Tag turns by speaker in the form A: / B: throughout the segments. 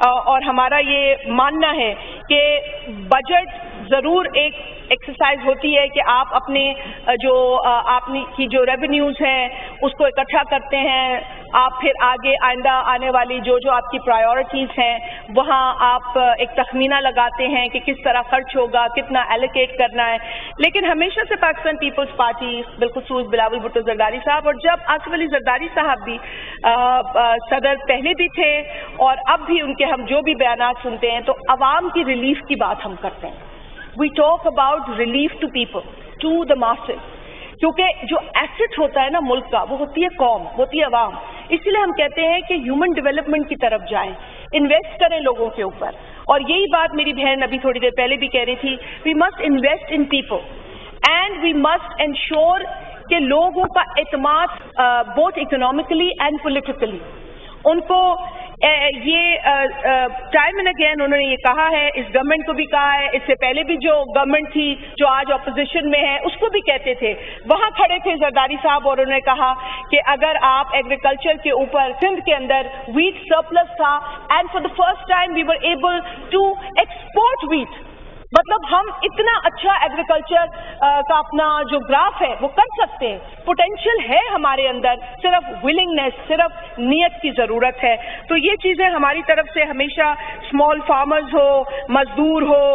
A: اور ہمارا یہ ماننا ہے کہ بجٹ ضرور ایک ایکسرسائز ہوتی ہے کہ آپ اپنے جو آپ کی جو ریونیوز ہیں اس کو اکٹھا کرتے ہیں، آپ پھر آگے آئندہ آنے والی جو آپ کی پرائیورٹیز ہیں وہاں آپ ایک تخمینہ لگاتے ہیں کہ کس طرح خرچ ہوگا، کتنا ایلوکیٹ کرنا ہے. لیکن ہمیشہ سے پاکستان پیپلز پارٹی بالخصوص بلاول بھٹو زرداری صاحب، اور جب آصف علی زرداری صاحب بھی صدر پہلے بھی تھے اور اب بھی ان کے ہم جو بھی بیانات سنتے ہیں تو عوام کی ریلیف کی بات ہم کرتے ہیں. We talk about relief to people, to the masses. کیونکہ جو ایسٹ ہوتا ہے نا ملک کا وہ ہوتی ہے قوم، ہوتی ہے عوام. اسی لیے ہم کہتے ہیں کہ ہیومن ڈیولپمنٹ کی طرف جائیں، انویسٹ کریں لوگوں کے اوپر. اور یہی بات میری بہن ابھی تھوڑی دیر پہلے بھی کہہ رہی تھی، we must invest in people and we must ensure کہ لوگوں کا اعتماد بوتھ اکنامکلی اینڈ پولیٹیکلی ان کو یہ ٹائم اینڈ اگین انہوں نے یہ کہا ہے، اس گورنمنٹ کو بھی کہا ہے، اس سے پہلے بھی جو گورنمنٹ تھی جو آج اپوزیشن میں ہے اس کو بھی کہتے تھے. وہاں کھڑے تھے زرداری صاحب اور انہوں نے کہا کہ اگر آپ ایگریکلچر کے اوپر سندھ کے اندر ویٹ سرپلس تھا and for the first time we were able to export wheat, مطلب ہم اتنا اچھا ایگریکلچر کا اپنا جو گراف ہے وہ کر سکتے ہیں. پوٹینشیل ہے ہمارے اندر، صرف ولنگنیس، صرف نیت کی ضرورت ہے. تو یہ چیزیں ہماری طرف سے ہمیشہ اسمال فارمرز ہو، مزدور ہو،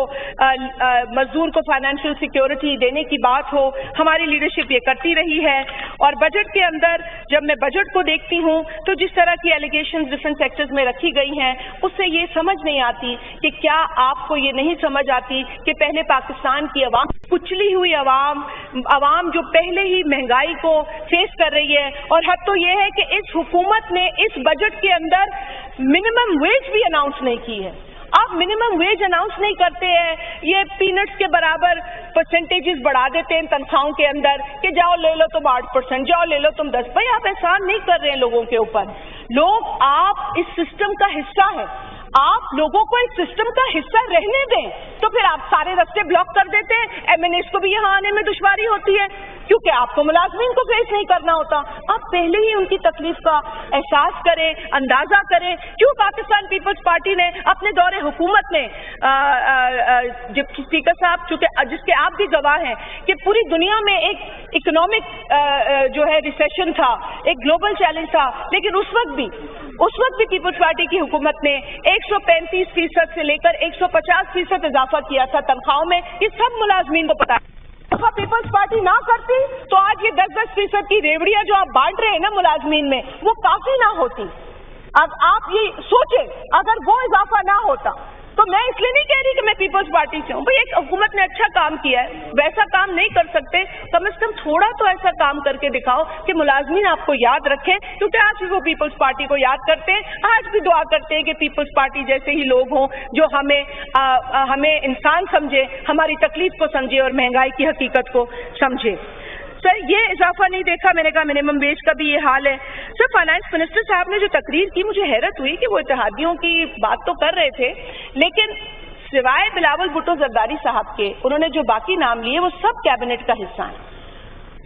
A: مزدور کو فائنینشیل سیکیورٹی دینے کی بات ہو، ہماری لیڈرشپ یہ کرتی رہی ہے. اور بجٹ کے اندر جب میں بجٹ کو دیکھتی ہوں تو جس طرح کی ایلیگیشنز ڈفرینٹ سیکٹرز میں رکھی گئی ہیں اس سے یہ سمجھ نہیں آتی کہ کیا آپ کو یہ نہیں سمجھ آتی کہ پہلے پاکستان کی عوام، کچلی ہوئی عوام جو پہلے ہی مہنگائی کو فیس کر رہی ہے، اور حد تو یہ ہے کہ اس حکومت نے اس بجٹ کے اندر منیمم ویج بھی اناؤنس نہیں کی ہے. آپ منیمم ویج اناؤنس نہیں کرتے ہیں، یہ پینٹس کے برابر پرسنٹیجز بڑھا دیتے ہیں تنخواہوں کے اندر کہ جاؤ لے لو تم 8%، جاؤ لے لو تم 10%. بھائی آپ احسان نہیں کر رہے ہیں لوگوں کے اوپر. لوگ آپ اس سسٹم کا حصہ ہیں، آپ لوگوں کو اس سسٹم کا حصہ رہنے دیں. تو پھر آپ سارے راستے بلاک کر دیتے ہیں. ایم این ایس کو بھی یہاں آنے میں دشواری ہوتی ہے کیونکہ آپ کو ملازمین کو فیس نہیں کرنا ہوتا. آپ پہلے ہی ان کی تکلیف کا احساس کریں، اندازہ کریں. کیوں پاکستان پیپلز پارٹی نے اپنے دور حکومت میں اسپیکر صاحب چونکہ جس کے آپ بھی گواہ ہیں کہ پوری دنیا میں ایک اکنامک جو ہے ریسیشن تھا، ایک گلوبل چیلنج تھا، لیکن اس وقت بھی پیپلز پارٹی کی حکومت نے 135% سے لے کر 150% اضافہ کیا تھا تنخواہوں میں. یہ سب ملازمین کو پتا ہے. پیپلز پارٹی نہ کرتی تو آج یہ 10% کی ریوڑیاں جو آپ بانٹ رہے ہیں نا ملازمین میں وہ کافی نہ ہوتی. اب آپ یہ سوچیں اگر وہ اضافہ نہ ہوتا تو میں اس لیے نہیں کہہ رہی کہ میں پیپلز پارٹی سے ہوں. بھائی ایک حکومت نے اچھا کام کیا ہے، ویسا کام نہیں کر سکتے، کم از کم تھوڑا تو ایسا کام کر کے دکھاؤ کہ ملازمین آپ کو یاد رکھیں. کیونکہ آج بھی وہ پیپلز پارٹی کو یاد کرتے ہیں، آج بھی دعا کرتے ہیں کہ پیپلز پارٹی جیسے ہی لوگ ہوں جو ہمیں انسان سمجھے، ہماری تکلیف کو سمجھے اور مہنگائی کی حقیقت کو سمجھے. سر یہ اضافہ نہیں دیکھا، میں نے کہا منیمم ویج کا بھی یہ حال ہے. سر فائنانس منسٹر صاحب نے جو تقریر کی مجھے حیرت ہوئی کہ وہ اتحادیوں کی بات تو کر رہے تھے لیکن سوائے بلاول بھٹو زرداری صاحب کے انہوں نے جو باقی نام لیے وہ سب کیبنٹ کا حصہ ہیں.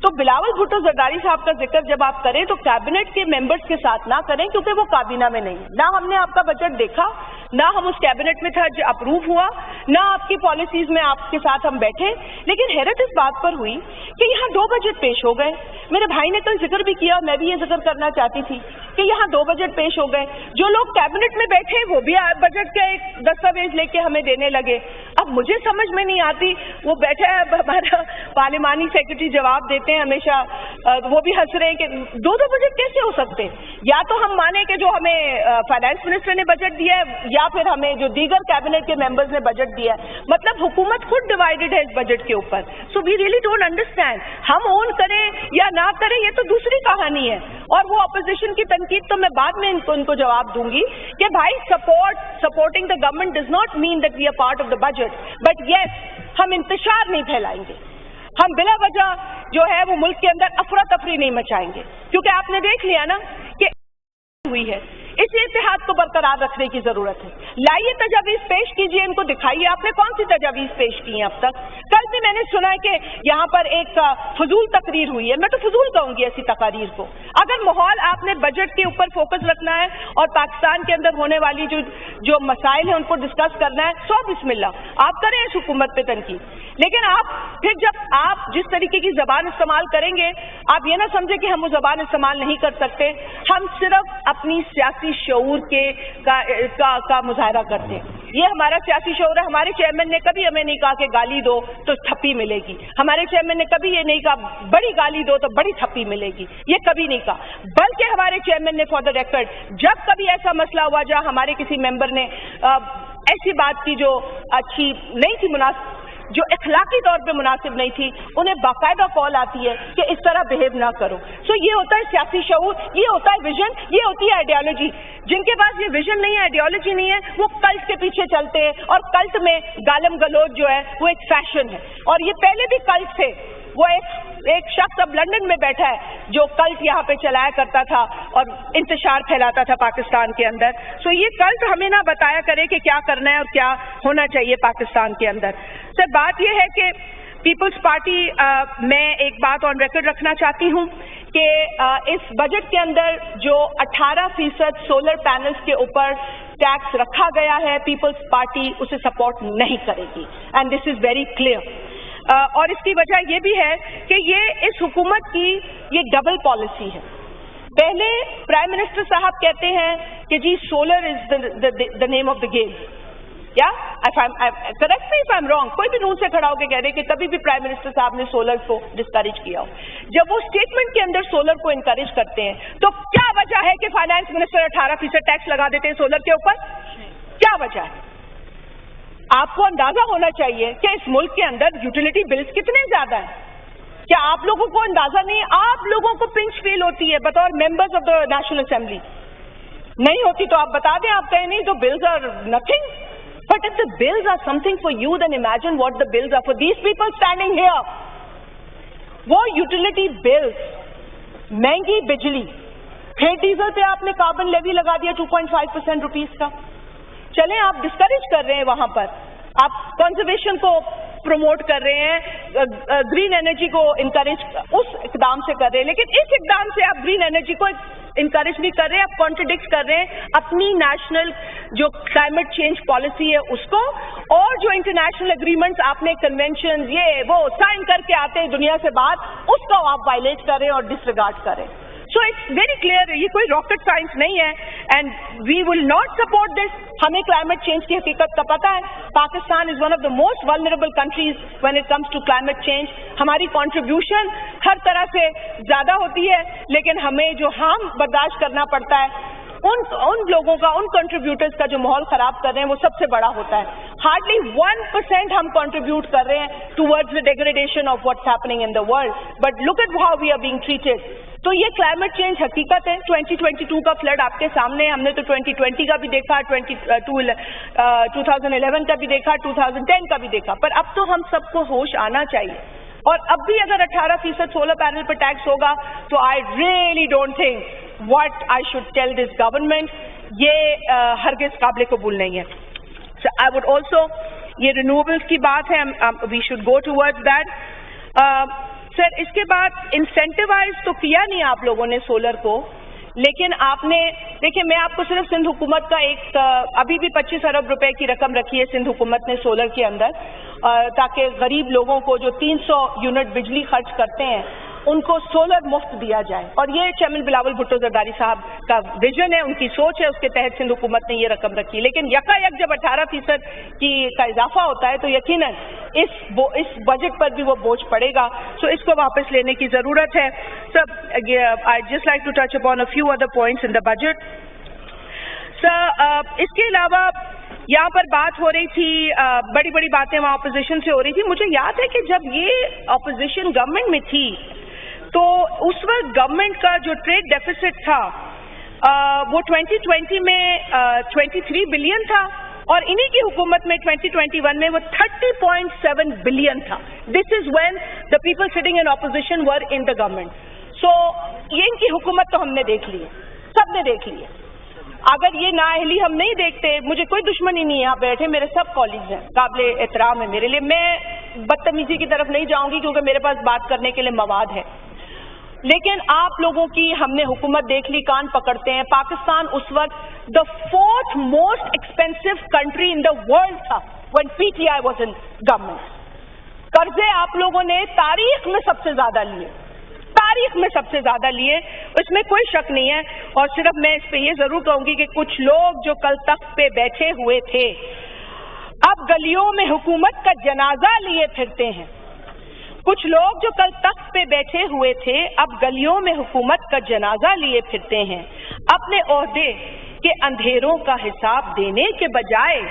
A: تو بلاول بھٹو زرداری صاحب کا ذکر جب آپ کریں تو کیبنٹ کے ممبرز کے ساتھ نہ کریں کیونکہ وہ کابینہ میں نہیں. نہ ہم نے آپ کا بجٹ دیکھا، نہ ہم اس کیبنٹ میں تھا جو اپروو ہوا، نہ آپ کی پالیسیز میں آپ کے ساتھ ہم بیٹھے. لیکن حیرت اس بات پر ہوئی کہ یہاں 2 بجٹ پیش ہو گئے. میرے بھائی نے کل ذکر بھی کیا، میں بھی یہ ذکر کرنا چاہتی تھی کہ یہاں 2 بجٹ پیش ہو گئے. جو لوگ کیبنٹ میں بیٹھے وہ بھی بجٹ کا ایک دستاویز لے کے ہمیں دینے لگے. اب مجھے سمجھ میں نہیں آتی، وہ بیٹھا ہے ہمارا پارلیمانی سیکرٹری جواب دیتے ہیں ہمیشہ، وہ بھی ہنس رہے ہیں کہ 2 بجٹ کیسے ہو سکتے ہیں. یا تو ہم مانیں کہ جو ہمیں فائنانس منسٹر نے بجٹ دیا ہے یا پھر ہمیں جو دیگر کیبنٹ کے ممبرز نے بجٹ دیا ہے، مطلب حکومت خود ڈیوائیڈڈ ہے اس بجٹ کے اوپر. سو وی ریئلی ڈونٹ انڈرسٹینڈ. ہم اون کریں یا نہ کریں یہ تو دوسری کہانی ہے. اور وہ اپوزیشن کی تنقید تو میں بعد میں ان کو جواب دوں گی کہ بھائی supporting the government does not mean that we are part of the budget, but yes ہم انتشار نہیں پھیلائیں گے. ہم بلا وجہ جو ہے وہ ملک کے اندر افراتفری نہیں مچائیں گے. کیونکہ آپ نے دیکھ لیا نا کہ ہوئی ہے، اس لیے اتحاد کو برقرار رکھنے کی ضرورت ہے. لائیے تجاویز پیش کیجیے, ان کو دکھائیے آپ نے کون سی تجاویز پیش کی ہیں اب تک. کل بھی میں نے سنا ہے کہ یہاں پر ایک فضول تقریر ہوئی ہے. میں تو فضول کہوں گی ایسی تقاریر کو. اگر ماحول آپ نے بجٹ کے اوپر فوکس رکھنا ہے اور پاکستان کے اندر ہونے والی جو مسائل ہیں ان کو ڈسکس کرنا ہے, سو بسم اللہ آپ کریں اس حکومت پہ تنقید. لیکن آپ پھر جب آپ جس طریقے کی زبان استعمال کریں گے, آپ یہ نہ سمجھیں کہ ہم وہ زبان استعمال نہیں کر سکتے. ہم صرف اپنی سیاسی شعور کا مظاہرہ کرتے ہیں. یہ ہمارا سیاسی شعور ہے. ہمارے چیئرمین نے کبھی ہمیں نہیں کہا کہ گالی دو تو تھپی ملے گی. ہمارے چیئرمین نے کبھی یہ نہیں کہا بڑی گالی دو تو بڑی تھپی ملے گی. یہ کبھی نہیں کہا. بلکہ ہمارے چیئرمین نے فار دا ریکارڈ جب کبھی ایسا مسئلہ ہوا جہاں ہمارے کسی ممبر نے ایسی بات کی جو اچھی نہیں تھی, مناسب, جو اخلاقی طور پہ مناسب نہیں تھی, انہیں باقاعدہ کال آتی ہے کہ اس طرح بہیو نہ کرو. سو یہ ہوتا ہے سیاسی شعور, یہ ہوتا ہے ویژن, یہ ہوتی ہے آئیڈیالوجی. جن کے پاس یہ ویژن نہیں ہے, آئیڈیالوجی نہیں ہے, وہ کلٹ کے پیچھے چلتے ہیں. اور کلٹ میں گالم گلوچ جو ہے وہ ایک فیشن ہے. اور یہ پہلے بھی کلٹ تھے. وہ ایک شخص اب لندن میں بیٹھا ہے جو کلٹ یہاں پہ چلایا کرتا تھا اور انتشار پھیلاتا تھا پاکستان کے اندر. سو یہ کلٹ ہمیں نہ بتایا کرے کہ کیا کرنا ہے اور کیا ہونا چاہیے پاکستان کے اندر. سر بات یہ ہے کہ پیپلز پارٹی, میں ایک بات آن ریکارڈ رکھنا چاہتی ہوں کہ اس بجٹ کے اندر جو 18% سولر پینلز کے اوپر ٹیکس رکھا گیا ہے, پیپلز پارٹی اسے سپورٹ نہیں کرے گی. And this is very clear. اور اس کی وجہ یہ بھی ہے کہ یہ اس حکومت کی یہ ڈبل پالیسی ہے. پہلے پرائم منسٹر صاحب کہتے ہیں کہ جی solar is the name of the game. یا correct me if I am wrong, کوئی بھی نون سے کھڑا ہو کے کہہ رہے کہ کبھی بھی پرائم منسٹر صاحب نے سولر کو ڈسکریج کیا ہو. جب وہ اسٹیٹمنٹ کے اندر سولر کو انکریج کرتے ہیں تو کیا وجہ ہے کہ فائنانس منسٹر 18% ٹیکس لگا دیتے ہیں سولر کے اوپر؟ کیا وجہ ہے؟ آپ کو اندازہ ہونا چاہیے کہ اس ملک کے اندر یوٹیلیٹی بلز کتنے زیادہ ہیں. کیا آپ لوگوں کو اندازہ نہیں ہے؟ آپ لوگوں کو پنچ فیل ہوتی ہے بطور members of the national assembly. نہیں ہوتی تو آپ بتا دیں, آپ کہیں نہیں تو bills are nothing. But if the bills are something for you, then imagine what the bills are for these people standing here. وہ یوٹیلیٹی بلز, مہنگی بجلی, پھر ڈیزل پہ آپ نے کاربن لیوی لگا دیا 2.5% روپیز کا. چلیں آپ ڈسکریج کر رہے ہیں, وہاں پر آپ کنزرویشن کو پروموٹ کر رہے ہیں, گرین انرجی کو انکریج اس اقدام سے کر رہے ہیں, لیکن اس اقدام سے آپ گرین انرجی کو انکریج نہیں کر رہے, آپ کانٹرڈکٹ کر رہے ہیں اپنی نیشنل جو کلائمیٹ چینج پالیسی ہے اس کو, اور جو انٹرنیشنل اگریمنٹس آپ نے کنونشن یہ وہ سائن کر کے آتے ہیں دنیا سے باہر, اس کو آپ وائلیٹ کر رہے ہیں اور ڈسریگارڈ کر رہے ہیں. سو اٹس ویری کلیئر, یہ کوئی راکٹ سائنس نہیں ہے. And we will not support this. ہمیں کلائمیٹ چینج کی حقیقت کا پتہ ہے. Pakistan is one of the most vulnerable countries when it comes to climate change. ہماری کنٹریبیوشن ہر طرح سے زیادہ ہوتی ہے, لیکن ہمیں جو ہارم برداشت کرنا پڑتا ہے ان لوگوں کا, ان کنٹریبیوٹرز کا جو ماحول خراب کر رہے ہیں وہ سب سے بڑا ہوتا ہے. ہارڈلی 1% ہم کنٹریبیوٹ کر رہے ہیں towards the degradation of what's happening in the world, but look at how we are being treated. تو یہ کلائمیٹ چینج حقیقت ہے. 2022 کا فلڈ آپ کے سامنے, ہم نے تو 2020 کا بھی دیکھا, 2011 کا بھی دیکھا, 2010 کا بھی دیکھا, پر اب تو ہم سب کو ہوش آنا چاہیے. اور اب بھی اگر 18% سولر پینل پر ٹیکس ہوگا تو I really don't think what I should tell this government. یہ ہرگز قابل قبول نہیں ہے. آئی وڈ آلسو, یہ رینیویبلس کی بات ہے, we should go toward that. Sir اس کے بعد انسینٹیوائز تو کیا نہیں آپ لوگوں نے سولر کو, لیکن آپ نے دیکھیں, میں آپ کو صرف سندھ حکومت کا ایک ابھی بھی 25 ارب روپے کی رقم رکھی ہے سندھ حکومت نے سولر کے اندر, تاکہ غریب لوگوں کو جو 300 یونٹ بجلی خرچ کرتے ہیں ان کو سولر مفت دیا جائے. اور یہ چیئرمین بلاول بھٹو زرداری صاحب کا ویژن ہے, ان کی سوچ ہے, اس کے تحت سندھ حکومت نے یہ رقم رکھی. لیکن یکایک جب 18% کا اضافہ ہوتا ہے تو یقیناً اس بجٹ پر بھی وہ بوجھ پڑے گا. سو اس کو واپس لینے کی ضرورت ہے. Sir I just like to touch upon a few other points in the budget. Sir اس کے علاوہ یہاں پر بات ہو رہی تھی, بڑی بڑی باتیں وہاں اپوزیشن سے ہو رہی تھی. مجھے یاد ہے کہ جب یہ اپوزیشن گورنمنٹ میں تھی تو اس وقت گورنمنٹ کا جو ٹریڈ ڈیفیسٹ تھا وہ 2020 میں 23 بلین تھا, اور انہی کی حکومت میں 2021 میں وہ 30.7 بلین تھا. This is when the people sitting in opposition were in the government. So یہ ان کی حکومت تو ہم نے دیکھ لی ہے, سب نے دیکھ لی ہے. اگر یہ نااہلی ہم نہیں دیکھتے، مجھے کوئی دشمنی نہیں ہے، یہاں بیٹھے میرے سب کالگز ہیں، قابل احترام ہے میرے لیے، میں بدتمیزی کی طرف نہیں جاؤں گی کیونکہ میرے پاس بات کرنے کے لیے مواد ہے، لیکن آپ لوگوں کی ہم نے حکومت دیکھ لی، کان پکڑتے ہیں۔ پاکستان اس وقت the fourth most expensive country in the world تھا when PTI was in government۔ قرضے آپ لوگوں نے تاریخ میں سب سے زیادہ لیے، تاریخ میں سب سے زیادہ لیے، اس میں کوئی شک نہیں ہے۔ اور صرف میں اس پہ یہ ضرور کہوں گی کہ کچھ لوگ جو کل تخت پہ بیٹھے ہوئے تھے اب گلیوں میں حکومت کا جنازہ لیے پھرتے ہیں، کچھ لوگ جو کل تخت پہ بیٹھے ہوئے تھے اب گلیوں میں حکومت کا جنازہ لیے پھرتے ہیں، اپنے عہدے کے اندھیروں کا حساب دینے کے بجائے،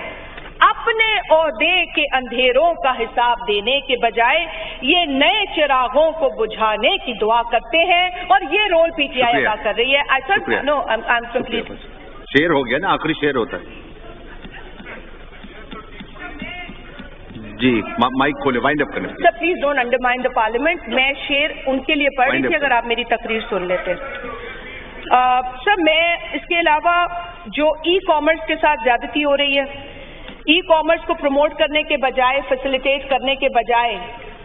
A: اپنے عہدے کے اندھیروں کا حساب دینے کے بجائے یہ نئے چراغوں کو بجھانے کی دعا کرتے ہیں، اور یہ رول پی ٹی آئی ادا کر رہی ہے۔
B: شیر ہو گیا نا، آخری شیر ہوتا ہے جی، مائک کھولے، وائنڈ اپ کریں
A: sir, please don't undermine the parliament. میں شیر ان کے لیے پڑھ رہی تھی، اگر آپ میری تقریر سن لیتے۔ سر، میں اس کے علاوہ جو ای کامرس کے ساتھ زیادتی ہو رہی ہے، ای کامرس کو پروموٹ کرنے کے بجائے، فیسیلیٹیٹ کرنے کے بجائے،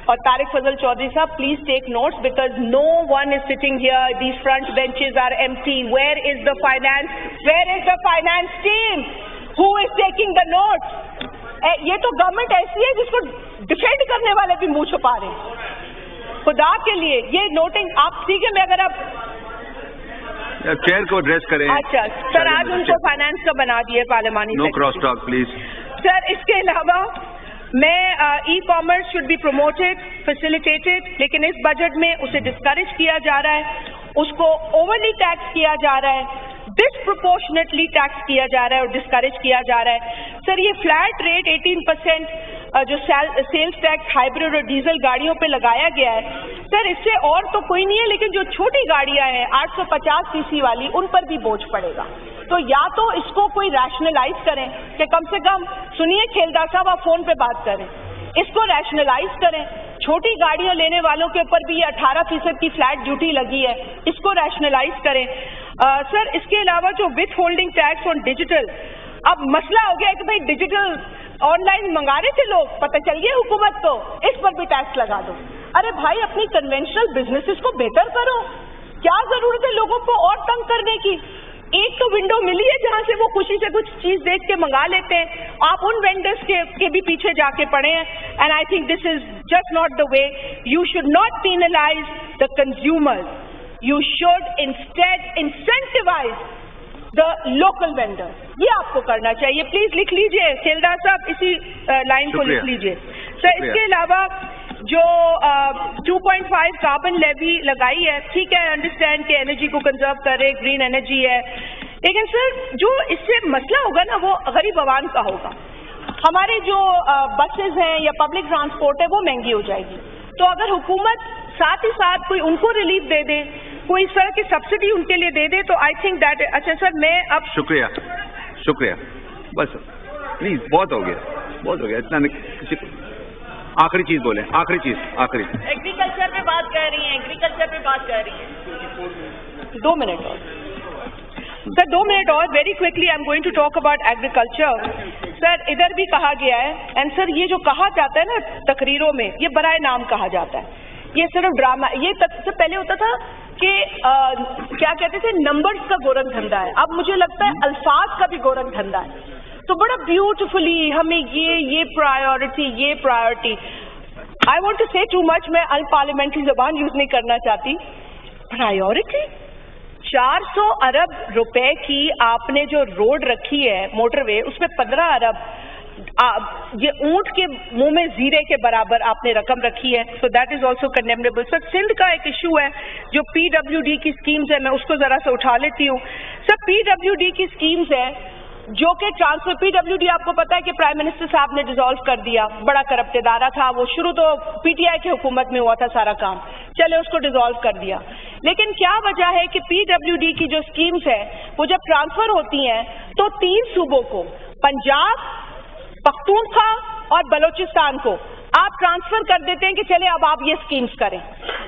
A: اور Tariq Fazal Chaudhry sahib please take notice because no one is sitting here, these front benches are empty, where is the finance team who is taking the notice? یہ تو گورنمنٹ ایسی ہے جس کو ڈیفینڈ کرنے والے بھی منہ چھپا رہے ہیں، خدا کے لیے یہ نوٹنگ آپ ٹھیک ہے، میں اگر آپ
B: چیئر کو ایڈریس کریں۔
A: اچھا سر، آج ان کو فائنانس کا بنا دیے پارلیمانی،
B: no cross talk please.
A: Sir, اس کے علاوہ میں e commerce should be promoted, facilitated, لیکن اس بجٹ میں اسے ڈسکریج کیا جا رہا ہے، اس کو اوورلی ٹیکس کیا جا رہا ہے، ڈسپروپورشنیٹلی ٹیکس کیا جا رہا ہے اور ڈسکریج کیا جا رہا ہے۔ سر، یہ فلیٹ ریٹ 18% جو سیلز ٹیکس ہائیبرڈ اور ڈیزل گاڑیوں پہ لگایا گیا ہے، سر اس سے اور تو کوئی نہیں ہے، لیکن جو چھوٹی گاڑیاں ہیں 850 cc والی، ان پر بھی بوجھ پڑے گا۔ تو یا تو اس کو کوئی ریشنلائز کریں کہ کم سے کم، سنیے کھیلدار صاحب، آپ فون پہ بات کریں، اس کو ریشنلائز کریں، چھوٹی گاڑیاں لینے والوں کے اوپر بھی یہ 18% کی فلیٹ ڈیوٹی لگی ہے، اس کو ریشنلائز کریں۔ سر، اس کے علاوہ جو withholding tax on digital, اب مسئلہ ہو گیا کہ بھائی ڈیجیٹل آن لائن منگا رہے تھے لوگ، پتہ چل گیا حکومت کو، اس پر بھی ٹیکس لگا دو۔ ارے بھائی، اپنی کنونشنل بزنسز کو بہتر کرو، کیا ضرورت ہے لوگوں کو اور تنگ کرنے کی؟ ایک تو ونڈو ملی ہے جہاں سے وہ خوشی سے کچھ چیز دیکھ کے منگا لیتے ہیں، آپ ان وینڈرز کے بھی پیچھے جا کے پڑے ہیں، and I think this is just not the way. You should not penalise the consumer, you should instead incentivise the local vendor, یہ آپ کو کرنا چاہیے۔ پلیز لکھ لیجئے کھیلدار صاحب، اسی لائن کو لکھ لیجئے۔ سر، اس کے علاوہ جو 2.5 کاربن لیوی لگائی ہے، ٹھیک ہے، انڈرسٹینڈ کہ انرجی کو کنزرو کرے، گرین انرجی ہے، لیکن سر جو اس سے مسئلہ ہوگا نا وہ غریب عوام کا ہوگا۔ ہمارے جو بسز ہیں یا پبلک ٹرانسپورٹ ہے وہ مہنگی ہو جائے گی، تو اگر حکومت ساتھ ہی ساتھ کوئی ان کو ریلیف دے دے، کوئی اس طرح کی سبسڈی ان کے لیے دے دے، تو آئی تھنک دیٹ۔ اچھا سر، میں اب
B: شکریہ بس پلیز، بہت ہو گیا اتنا کسی کو آخری چیز بولیں، آخری چیز۔
A: ایگریکلچر پہ بات کر رہی ہیں، 2 منٹ اور سر، 2 منٹ اور very quickly I am going to talk about agriculture. Sir, ادھر بھی کہا گیا ہے، اینڈ سر یہ جو کہا جاتا ہے نا تقریروں میں، یہ برائے نام کہا جاتا ہے، یہ صرف ڈرامہ۔ یہ سے پہلے ہوتا تھا کہ کیا کہتے تھے، نمبرز کا گورنگ دھندا ہے، اب مجھے لگتا ہے الفاظ کا بھی گورنگ دھندا ہے۔ تو بڑا بیوٹیفلی ہمیں یہ پرائیورٹی، آئی وانٹ ٹو سے ٹو مچ، میں ان پارلیمنٹری زبان یوز نہیں کرنا چاہتی۔ پرائیورٹی 400 ارب روپے کی آپ نے جو روڈ رکھی ہے موٹر وے، اس میں 15 ارب یہ اونٹ کے منہ میں زیرے کے برابر آپ نے رقم رکھی ہے، so that is also condemnable. Sir, Sindh کا ایک ایشو ہے جو پی ڈبلیو ڈی کی اسکیمز ہے، میں اس کو ذرا سا اٹھا لیتی ہوں۔ سر، پی ڈبلیو ڈی کی اسکیمز ہے جو کہ ٹرانسفر، پی ڈبلیو ڈی آپ کو پتا ہے کہ پرائم منسٹر صاحب نے ڈیزالو کر دیا، بڑا کرپٹ ادارہ تھا وہ، شروع تو پی ٹی آئی کی حکومت میں ہوا تھا سارا کام، چلے اس کو ڈیزالو کر دیا۔ لیکن کیا وجہ ہے کہ پی ڈبلیو ڈی کی جو اسکیمز ہے وہ جب ٹرانسفر ہوتی ہیں تو 3 صوبوں کو، پنجاب، پختونخوا اور بلوچستان کو آپ ٹرانسفر کر دیتے ہیں کہ چلے اب آپ یہ اسکیمز کریں،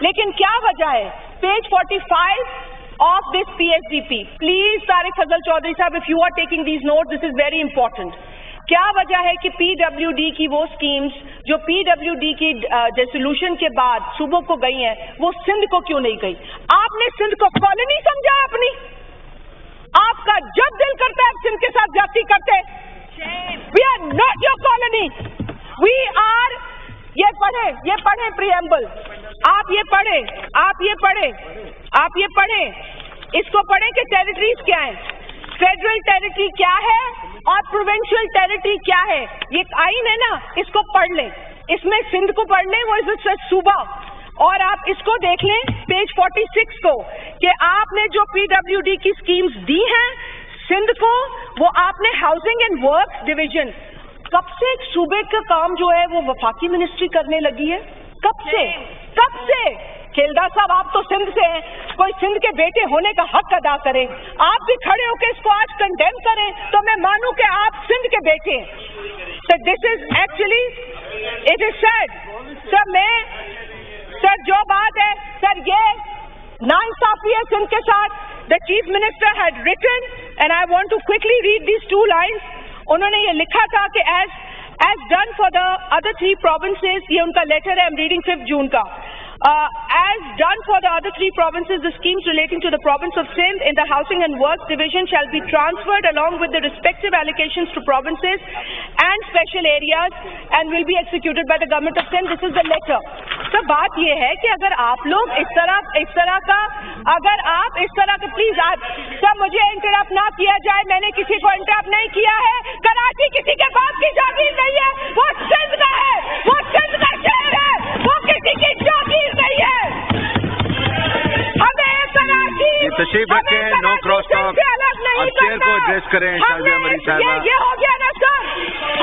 A: لیکن کیا وجہ ہے؟ Page 45 of this PSDP. Please, Tariq Fazal Chaudhary sahab, if you are taking these notes, this is very important. کیا وجہ ہے کہ پی ڈبلیو ڈی کی وہ اسکیمز جو پی ڈبلیو ڈی کی ڈیسولوشن کے بعد صوبوں کو گئی ہیں وہ سندھ کو کیوں نہیں گئی؟ آپ نے سندھ کو کالونی سمجھا اپنی؟ آپ کا جب دل کرتا ہے سندھ کے ساتھ جاتی کرتے. We are not your colony. We are. یہ پڑھیں پریمبل. آپ یہ پڑھیں اس کو پڑھیں کہ ٹیریٹریز کیا ہیں، فیڈرل ٹیریٹری کیا ہے اور پروونشل ٹیریٹری کیا ہے. یہ آئین ہے نا، اس کو پڑھ لیں. اس میں سندھ کو پڑھ لیں، وہ از اے صوبہ. اور آپ اس کو دیکھ لیں پیج 46 کو کہ آپ نے جو پی ڈبلیو ڈی کی اسکیمز دی ہیں سندھ کو، وہ آپ نے ہاؤسنگ اینڈ ورکس ڈویژن. کب سے ایک صوبے کا کام جو ہے وہ وفاقی منسٹری کرنے لگی ہے؟ کب سے؟ کھیلدار صاحب آپ تو سندھ سے ہیں، کوئی سندھ کے بیٹے ہونے کا حق ادا کریں. آپ بھی کھڑے ہو کے اس کو آج کنڈیم کریں تو میں مانوں کہ آپ سندھ کے بیٹے ہیں. So this is actually, it is sad. سر جو بات ہے سر یہ ناانصافی ہے سندھ کے ساتھ. The chief minister had written and I want to quickly read these 2 lines. انہوں نے یہ لکھا تھا کہ as done for the other 3 provinces, یہ ان کا لیٹر ہے, I'm reading 5 جون کا. As done for the other 3 provinces, the schemes relating to the province of Sindh in the Housing and Works Division shall be transferred along with the respective allocations to provinces and special areas and will be executed by the government of Sindh. This is the letter. So بات یہ ہے کہ اگر آپ لوگ اس طرح کا please سب مجھے انٹرپٹ نہ کیا جائے. میں نے کسی کو انٹرپٹ نہیں کیا ہے. کراچی کسی کے باپ کی جاگیر نہیں ہے, وہ سندھ کا ہے, وہ سندھ کا شہر ہے, وہ کسی کی جاگیر نہیں ہے. ہمیں کراچی
B: تشریف رکھیں, نو کراس ٹاک. اب چیئر کو ایڈریس کریں شازیہ مری صاحبہ.
A: یہ ہو گیا نا سر,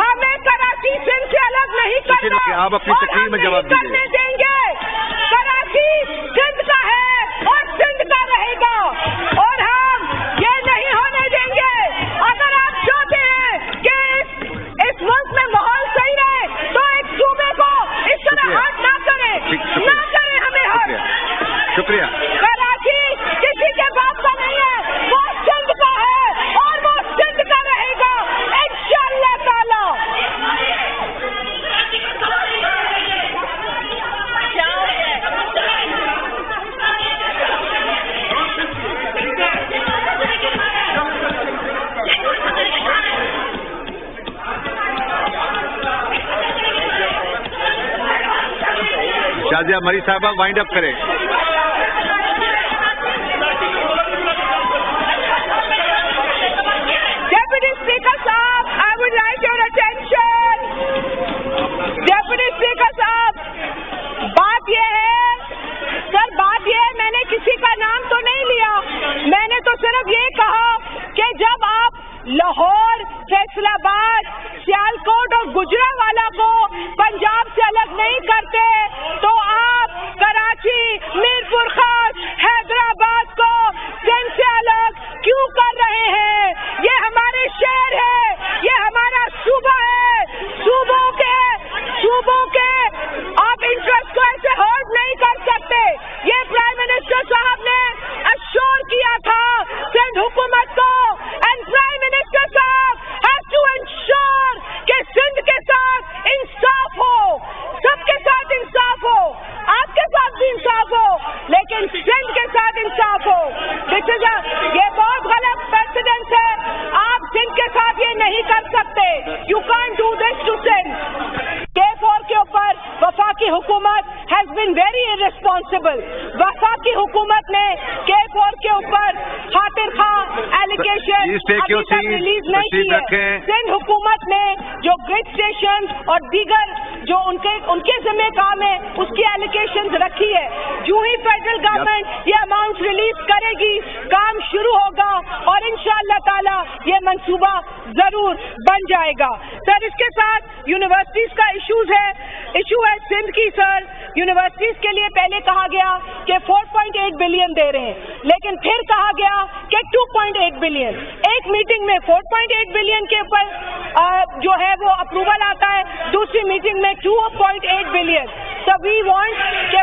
A: ہمیں کراچی سندھ سے الگ نہیں کرنا.
B: آپ اپنی تقریر میں جواب دیجیے.
A: دیں گے کراچی سندھ کا ہے اور سندھ کا رہے گا اور ہم یہ نہیں ہونے دیں گے. اگر آپ چاہتے ہیں کہ اس ملک میں ماحول صحیح رہے تو ایک صوبے کو اس طرح ہاتھ نہ کریں ہمیں ہاتھ.
B: شکریہ.
A: کراچی کسی کے باپ کا نہیں ہے, وہ سندھ کا ہے اور وہ سندھ کا رہے گا انشاءاللہ تعالی.
B: شازیہ مری صاحبہ وائنڈ اپ کریں.
A: ڈیپٹی اسپیکر صاحب, I would like your attention. Deputy speaker صاحب, بات یہ ہے میں نے کسی کا نام تو نہیں لیا, میں نے تو صرف یہ کہا کہ جب آپ لاہور, فیصل آباد, سیالکوٹ اور گجرانوالہ کو پنجاب سے الگ نہیں کرتے تو آپ کراچی, میرپور خاص, حیدرآباد کو سندھ سے الگ کیوں کر رہے ہیں؟ یہ ہمارے شہر ہے, یہ ہمارا صوبہ ہے. صوبوں کے آپ انٹرسٹ کو ایسے ہرٹ نہیں کر سکتے. یہ پرائم منسٹر صاحب نے اشور کیا تھا سندھ حکومت کو, اینڈ پرائم منسٹر صاحب ہیو ٹو انشور کہ سندھ کے ساتھ انصاف ہو, سب کے ساتھ انصاف ہو, آپ کے ساتھ بھی انصاف ہو, لیکن سندھ کے ساتھ انصاف ہو. یہ بہت غلط پریسیڈنٹ ہے. آپ سندھ کے ساتھ یہ نہیں کر سکتے. You can't do this to Sindh. K4 کے اوپر وفاقی حکومت ہیز بین ویری irresponsible. وفاقی حکومت نے K4 کے اوپر خاطر خواہ ایلیگیشن ابھی تک ریلیز نہیں کی ہے. سندھ حکومت نے جو گریڈ اسٹیشن اور دیگر جو ان کے ذمہ کام ہے اس کی ایلیگیشن رکھی ہے. جو ہی فیڈرل گورنمنٹ یہ اماؤنٹ ریلیز کرے گی کام شروع ہوگا اور انشاءاللہ تعالی یہ منصوبہ ضرور بن جائے گا. سر اس کے ساتھ یونیورسٹیز کا ایشو ہے سندھ کی. سر یونیورسٹیز کے لیے پہلے کہا گیا کہ 4.8 بلین دے رہے ہیں, لیکن پھر کہا گیا کہ 2.8 بلین. ایک میٹنگ میں 4.8 بلین کے اوپر جو ہے وہ اپروول آتا ہے, دوسری میٹنگ میں 2.8 بلین. So we want کہ